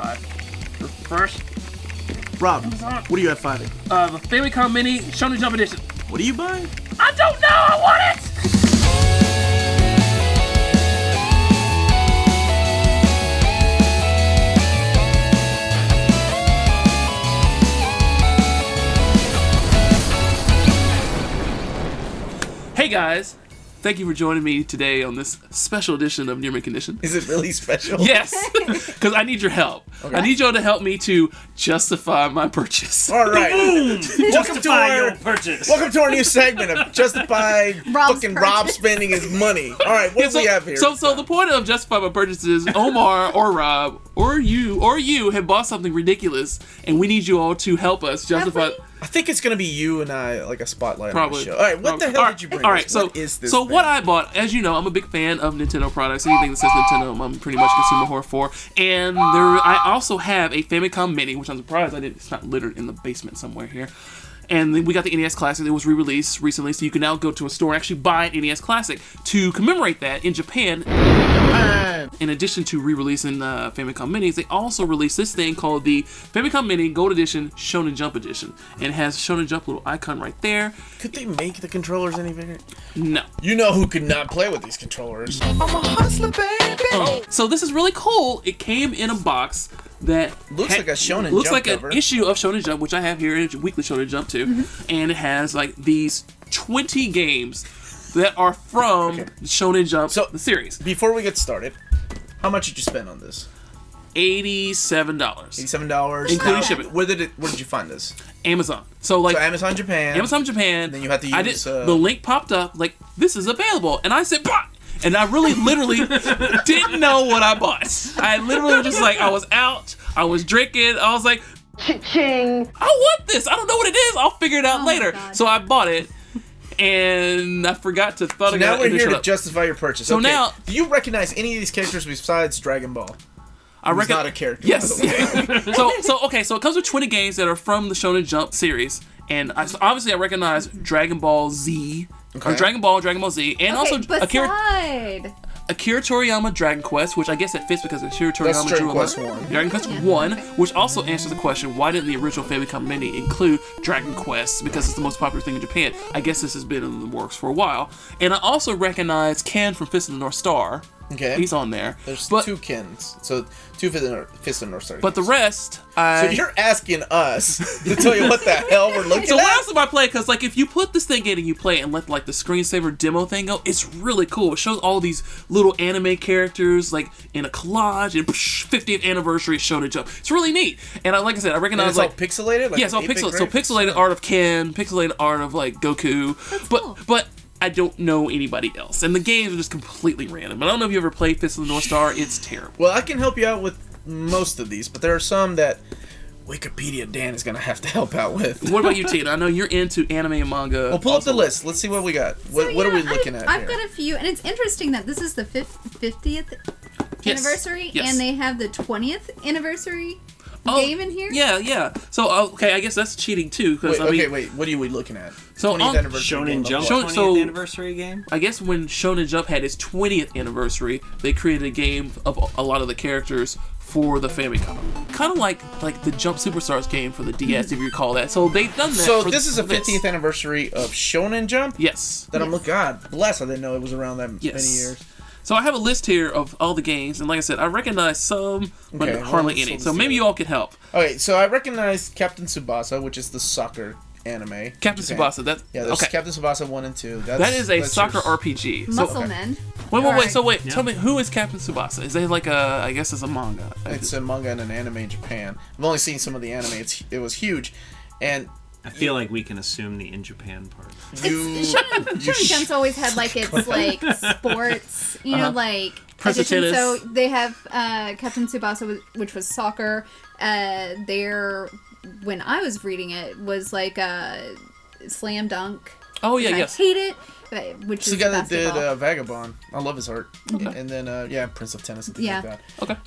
buy the first Rob, what do you have finding? the Famicom Mini Shonen Jump Edition. What are you buying? I don't know. I want it. Hey guys, thank you for joining me today on this special edition of Near Mint Condition. Is it really special? Yes, because I need your help. Okay. I need y'all to help me to justify my purchase. All right. Justify your purchase. Welcome to our new segment of Justify Rob spending his money. All right, what do we have here? So the point of Justify my purchase is Omar or Rob or you have bought something ridiculous, and we need you all to help us justify. I think it's going to be you and I, like a spotlight Probably. on the show. All right, what the hell did you bring? All right, what is this so thing? what I bought, as you know, I'm a big fan of Nintendo products. Anything that says Nintendo, I'm pretty much consumer whore for. And I also have a Famicom Mini, which I'm surprised it's not littered in the basement somewhere here. And then we got the NES Classic that was re-released recently, so you can now go to a store and actually buy an NES Classic. To commemorate that, in Japan, in addition to re-releasing Famicom Minis, they also released this thing called the Famicom Mini Gold Edition Shonen Jump Edition. And it has Shonen Jump little icon right there. Could they make the controllers any bigger? No. You know who could not play with these controllers? I'm a hustler, baby! So this is really cool. It came in a box that looks like a Shonen Jump looks like cover. an issue of Shonen Jump, which I have here, a weekly Shonen Jump too, and it has like these 20 games that are from Shonen Jump, the series. Before we get started, how much did you spend on this? $87. $87, including shipping. Where did you find this? Amazon. So Amazon Japan. Amazon Japan. And then you have to use. The link popped up like this is available, and I said, "Bah!" And I really, literally didn't know what I bought. I literally was just like, I was out, I was drinking, I was like, cha-ching, I want this. I don't know what it is. I'll figure it out later. So I bought it, and I forgot to thought. So now we're here to justify your purchase. So now, do you recognize any of these characters besides Dragon Ball? He's not a character. Yes. So it comes with 20 games that are from the Shonen Jump series, and obviously I recognize Dragon Ball Z. Okay. Or Dragon Ball Z, and also Akira Toriyama Dragon Quest, which I guess it fits because Akira Toriyama drew Dragon Quest 1, which also answers the question, why didn't the original Famicom Mini include Dragon Quest, because it's the most popular thing in Japan. I guess this has been in the works for a while. And I also recognize Ken from Fist of the North Star. Okay. He's on there. There's two Kens. So two Fist of the North Star. But the rest, So you're asking us to tell you what the hell we're looking at? So what else do I play? Because if you put this thing in and you play it and let the screensaver demo thing go, it's really cool. It shows all these little anime characters in a collage and 50th anniversary Shonen Jump. It's really neat. And like I said, I recognize it's all pixelated. Yeah, it's all pixelated. So pixelated art of Ken, pixelated art of Goku. That's cool. But I don't know anybody else, and the games are just completely random. I don't know if you ever played Fist of the North Star. It's terrible. Well, I can help you out with most of these, but there are some that Wikipedia Dan is going to have to help out with. What about you, Tina? I know you're into anime and manga. Well, pull up the list. Let's see what we got. What are we looking at I've here? got a few, and it's interesting that this is the 50th anniversary, and they have the 20th anniversary game in here. Yeah. So I guess that's cheating too. Wait, what are we looking at? So 20th anniversary Shonen Jump 20th anniversary game? I guess when Shonen Jump had its 20th anniversary, they created a game of a lot of the characters for the Famicom. Kind of like the Jump Superstars game for the DS, if you recall that. So they've done that. So this is a 50th anniversary of Shonen Jump? Yes. God bless, I didn't know it was around that many years. So I have a list here of all the games, and like I said, I recognize some, but hardly any. So maybe you all can help. Okay, so I recognize Captain Tsubasa, which is the soccer anime. Captain Tsubasa, there's Captain Tsubasa 1 and 2. That is a soccer RPG. Muscle Men. Wait. Tell me, who is Captain Tsubasa? Is it I guess it's a manga. It's a manga and an anime in Japan. I've only seen some of the anime. It was huge, and I feel like we can assume the in Japan part. Shonen Jump's always had its sports, Tennis. So they have Captain Tsubasa, which was soccer. When I was reading it, was a slam dunk. Oh yeah, I hate it. Which is the guy that basketball. did Vagabond. I love his art. Okay. And then Prince of Tennis and things like that. Okay.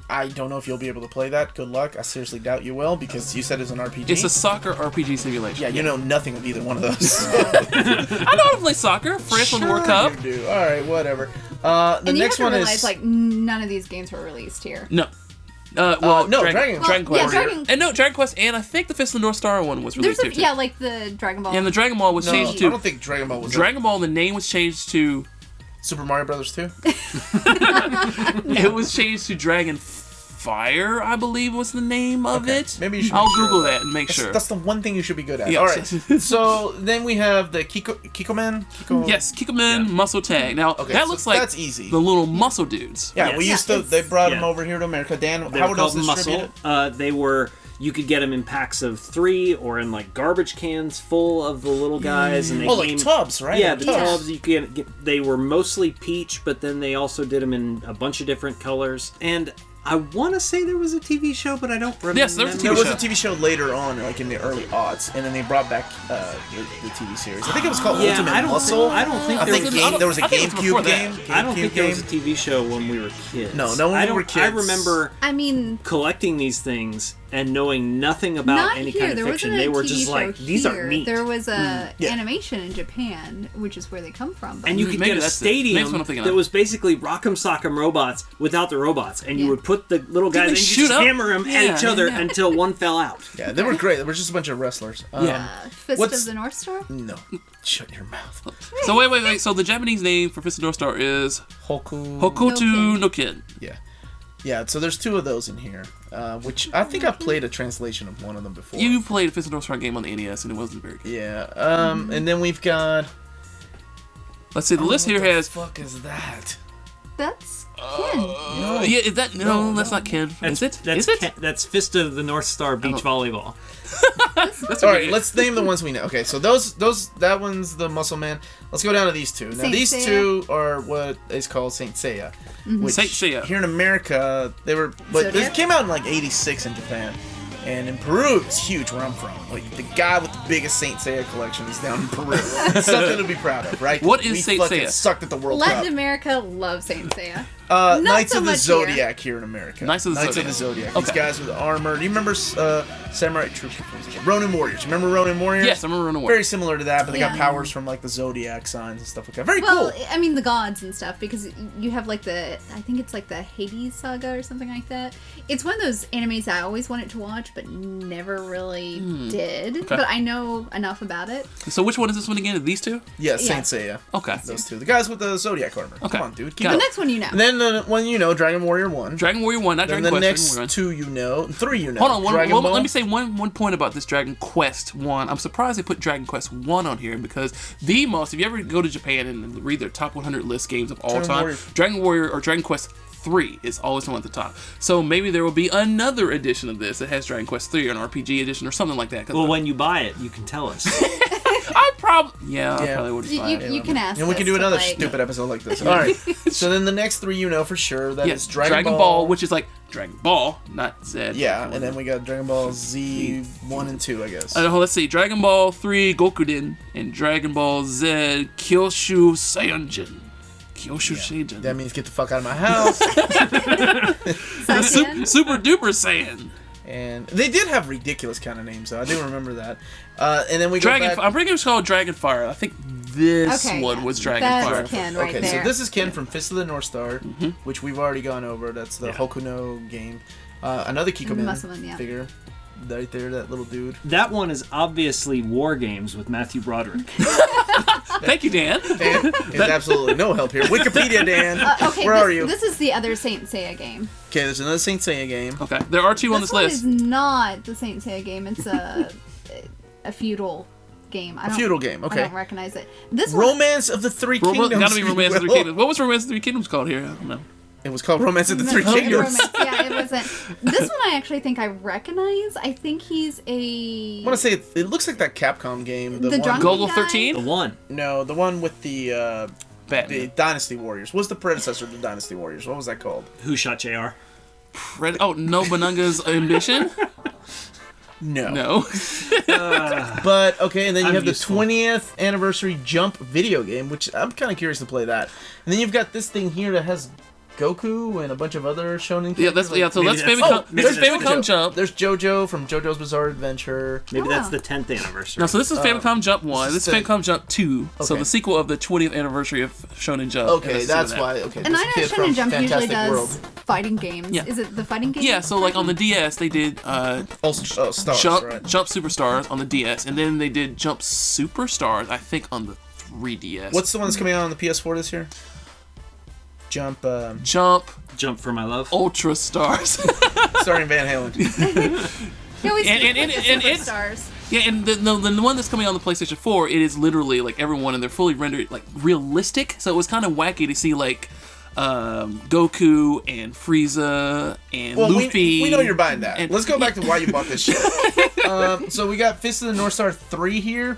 I don't know if you'll be able to play that. Good luck. I seriously doubt you will, because you said it's an RPG. It's a soccer RPG simulation. Yeah, you know nothing of either one of those. I know how to play soccer. France won the World Cup. You do. All right, whatever. The and next you have one to realize, is none of these games were released here. No. Well, no, Dragon Dragon Quest. Yeah, Dragon. And no, Dragon Quest, and I think the Fist of the North Star one was released There's too. yeah, like the Dragon Ball. And the Dragon Ball was No, changed I to don't think Dragon Ball was Dragon Ball. The name was changed to Super Mario Brothers 2. it was changed to Dragon Fire, I believe was the name of it. Maybe you should I'll make sure Google of that and make sure. That's the one thing you should be good at. Yes. All right. So then we have the Kikoman. Yes, Kikoman Muscle Tag. Now Okay, that so looks like that's easy. the little muscle dudes. Yeah, Yes. we used to. it's- They brought them yeah. over here to America. Dan, They how were were those called distributed? muscle. They were. You could get them in packs of 3 or in like garbage cans full of the little guys, and they Oh, came. like tubs, right? Yeah, Like the Yeah. tubs. You could get. They were mostly peach, but then they also did them in a bunch of different colors. And I want to say there was a TV show, but I don't remember. Yes, there was a There TV was show. a TV show later on, like in the early aughts, and then they brought back the TV series. I think it was called Yeah, Ultimate I don't Muscle. think. I don't think I there think was. there was a I think it was before GameCube that. game. I don't think there was a GameCube game. TV show when we were kids. No, when I we were I kids. remember I mean, collecting these things and knowing nothing about not any here. kind of There fiction. wasn't a They were TV just show like, these here. are neat. There was a Yeah. animation in Japan, which is where they come from. But And you could Maybe get a that's it. Maybe stadium that's what I'm thinking that of. was basically Rock'em Sock'em robots without the robots, and you Yeah. would put the little guys they and you shoot just up? hammer them Yeah, at each other yeah. until one fell out. Yeah, they were great. They were just a bunch of wrestlers. Fist What's- of the North Star. No, shut your mouth. So wait. So the Japanese name for Fist of the North Star is Hoku. Hokuto no Ken. Yeah. Yeah, so there's 2 of those in here, which I think I've played a translation of one of them before. You played a Fist of the North Star game on the NES and it wasn't very good. Yeah, and then we've got... Let's see. The list here has. What the fuck is that? That's Ken. Yeah, is that no? That's not Ken. Is it? That's Is it? That's Fist of the North Star beach volleyball. That's All okay. right, let's name the ones we know. Okay, so that one's the Muscle Man. Let's go down to these 2. Now, Saint these Seiya. 2 are what is called Saint Seiya. Which Saint Seiya. Here in America, they were... But this Zodiac? came out in like 86 in Japan. And in Peru, it's huge where I'm from. Like, the guy with the biggest Saint Seiya collection is down in Peru. Something to be proud of, right? What is we Saint fucking Seiya? sucked at the World Latin Cup. America loves Saint Seiya. Knights so of the much Zodiac here in America. Knights of the Zodiac. Okay. These guys with armor. Do you remember Samurai Troopers? Ronin Warriors. Remember Ronin Warriors? Yes, I remember Running Very similar to that, but they got Yeah. powers from like the Zodiac signs and stuff like that. Very Well, cool. I mean the gods and stuff, because you have like I think it's like the Hades saga or something like that. It's one of those animes I always wanted to watch, but never really did. But I know enough about it. So which one is this one again? These 2? Yeah, Saint Seiya. Okay. Those 2. The guys with the Zodiac armor. Okay. Come on, dude. Keep Got The up. next one you know. And then the one you know, Dragon Warrior 1. Dragon Warrior 1, not Then Dragon the Quest. next 2 you know. 3 you know. Hold on, Dragon Ball. let me say one point about this Dragon Quest 1. I'm surprised they put Dragon Quest 1 on here because the most, if you ever go to Japan and read their top 100 list games of all Dragon time, Warrior. Dragon Warrior or Dragon Quest 3 is always the one at the top. So maybe there will be another edition of this that has Dragon Quest 3 or an RPG edition or something like that. 'cause Well, when you buy it, you can tell us. I probably I Yeah. probably would You, buy you, it. you can ask. And we can us do to, another like- stupid episode like this. All right. So then the next 3 you know for sure. That is Yes, Dragon Ball, which is like Dragon Ball, not Z. Yeah, and then we got Dragon Ball Z 1 and 2, I guess. Let's see, Dragon Ball 3 Gokuden and Dragon Ball Z Kyoshu Saiyajin. Kyoshu Saiyajin. That means get the fuck out of my house. Saiyan? Super Duper Saiyan. And they did have ridiculous kind of names, though. I do remember that. And then we go Dragon. back. I'm pretty sure it's called Dragon Fire. I think this Okay, one yeah. was Dragon That's Fire. Ken right Okay, there. so this is Ken from Fist of the North Star, which we've already gone over. That's the Hokuno game. Another Kikoman Muscle Man, yeah. figure. Right there, that little dude. That one is obviously War Games with Matthew Broderick. Thank you, Dan. Dan is absolutely no help here. Wikipedia, Dan. Okay, Where this, are you? This is the other Saint Seiya game. Okay, there's another Saint Seiya game. Okay, there are 2 on This this one list. is not the Saint Seiya game. It's a feudal game. I don't, feudal game, okay. I don't recognize it. This one, Romance of the Three Kingdoms. Gotta be Romance of the Three Well, Kingdoms. What was Romance of the Three Kingdoms called here? I don't know. It was called Romance of the Three No, Kingdoms. romance. Yeah, it wasn't. This one I actually think I recognize. I think he's a. I want to say it looks like that Capcom game. The The one, drunk- Gogol guy? 13? The one. No, the one with the Batman. Dynasty Warriors. What's the predecessor to Dynasty Warriors? What was that called? Who shot JR? Oh, Nobunaga's Ambition? No. No. But okay, and then you I'm have the useful. 20th anniversary Jump video game, which I'm kind of curious to play that. And then you've got this thing here that has Goku and a bunch of other shonen. Yeah, that's characters, so like- that's maybe Famicom. that's- There's maybe that's Famicom JoJo. Jump. There's JoJo from JoJo's Bizarre Adventure. Maybe that's Oh. the 10th anniversary. No, so this is Famicom Jump 1. This is this is Famicom Jump 2. So Okay. the sequel of the 20th anniversary of Shonen Jump. Okay, And this is that's that. why. Okay, And this I know kid Shonen from Jump usually Fantastic does World. fighting games. Yeah. Is it the fighting game? Yeah, so like on the DS they did Stars, Jump right? Jump Superstars on the DS, and then they did Jump Superstars, I think, on the 3DS. What's the one that's coming out on the PS4 this year? Jump, Jump Jump for my love. Ultra Stars? starring Van Halen. Yeah, we And it's- stars. Yeah, and the one that's coming on the PlayStation 4, it is literally like everyone, and they're fully rendered like realistic. So it was kind of wacky to see like Goku and Frieza and Well, Luffy. we know you're buying that. and- Let's go back to why you bought this shit. So we got Fist of the North Star 3 here.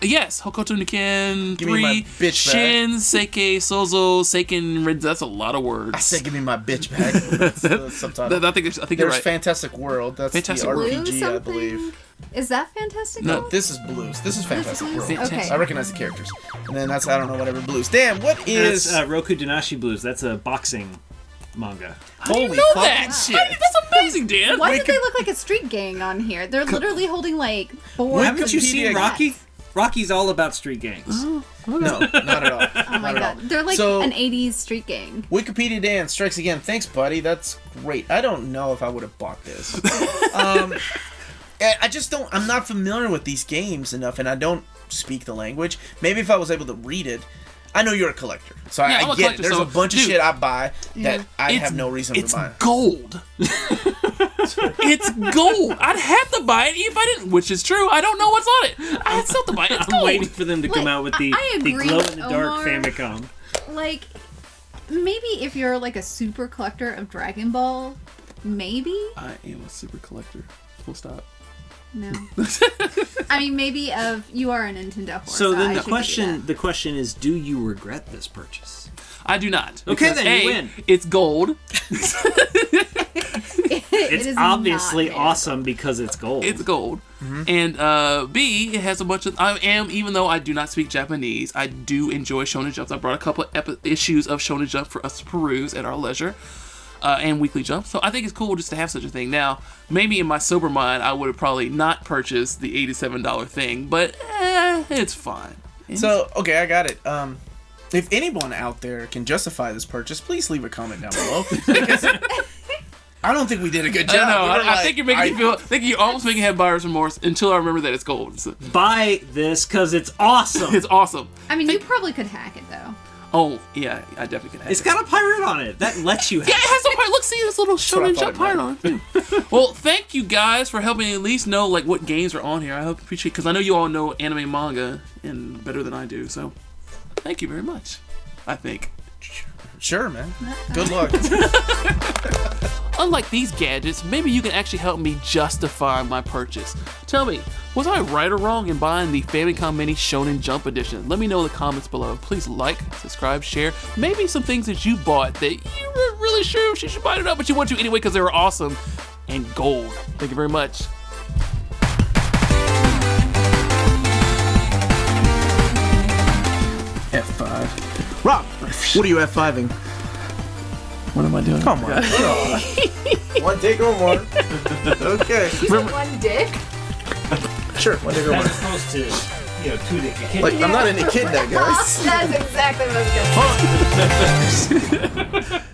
Yes, Hokuto no Ken Give me 3, my bitch back. Shin, Seikei, Sozo, Seiken, Red. That's a lot of words. I said, give me my bitch back. That's the subtitle. I think you're There's right. Fantastic World. That's Fantastic the World. Blue RPG, I something? believe. Is that Fantastic? No, World? This is Blues. This is Fantastic Blues? World. Okay. I recognize the characters. And then that's, I don't know, whatever Blues. Damn, what That's is... Roku Danashi Blues. That's a boxing manga. holy know fucking that shit. That's amazing, Dan. Why did they look like a street gang on here? They're literally holding like 4. Haven't you seen Wikipedia- Rocky? Rocky's all about street gangs. No, not at all. Oh my god, they're like So- an 80s street gang. Wikipedia Dan strikes again. Thanks, buddy. That's great. I don't know if I would have bought this. I just don't. I'm not familiar with these games enough, and I don't speak the language. Maybe if I was able to read it. I know you're a collector, so Yeah, I'm I a get collector, it. There's so- a bunch of dude, shit I buy that I It's- have no reason It's to buy. gold. It's gold. I'd have to buy it if I didn't, which is true. I don't know what's on it. I'd still have to buy it. It's I'm gold. waiting for them to come Look, out with the I agree, glow-in-the-dark Omar. Famicom. Like, maybe if you're like a super collector of Dragon Ball, maybe? I am a super collector. Full stop. No. I mean, maybe you are a Nintendo whore. So then I the should give you question is, do you regret this purchase? I do not. Okay, Because then you A, win. It's gold. that. It It's is obviously not made of awesome because it's gold. It's gold. And B, it has a bunch of. Even though I do not speak Japanese, I do enjoy Shonen Jumps. I brought a couple of issues of Shonen Jump for us to peruse at our leisure. And Weekly Jump. So I think it's cool just to have such a thing. Now, maybe in my sober mind, I would have probably not purchased the $87 thing, but it's fine. So, okay, I got it. If anyone out there can justify this purchase, please leave a comment down below. Because I don't think we did a good I job. know. We were I like, think you're making me feel. I think you're almost making me have buyer's remorse until I remember that it's gold. So, Buy this because it's awesome. it's awesome. I mean, you probably could hack it though. Oh yeah, I definitely can have It's it. got a pirate on it. That lets you have Yeah, it has some pirate. Look, see this little what I Shonen thought Jump it pirate on it too. Well, thank you guys for helping me at least know like what games are on here. I hope appreciate because I know you all know anime manga and better than I do. So, thank you very much. I think. Sure, man. Good luck. Unlike these gadgets, maybe you can actually help me justify my purchase. Tell me, was I right or wrong in buying the Famicom Mini Shonen Jump Edition? Let me know in the comments below. Please like, subscribe, share. Maybe some things that you bought that you weren't really sure if you should buy it or not, but you want to anyway because they were awesome and gold. Thank you very much. F5. Rob, what are you F5ing? What am I doing? Come on. One take or more. Okay. One dick. Sure, one take or more. As opposed to, two dick kid. Like, I'm not an echidna, guys. That's exactly what I was gonna say.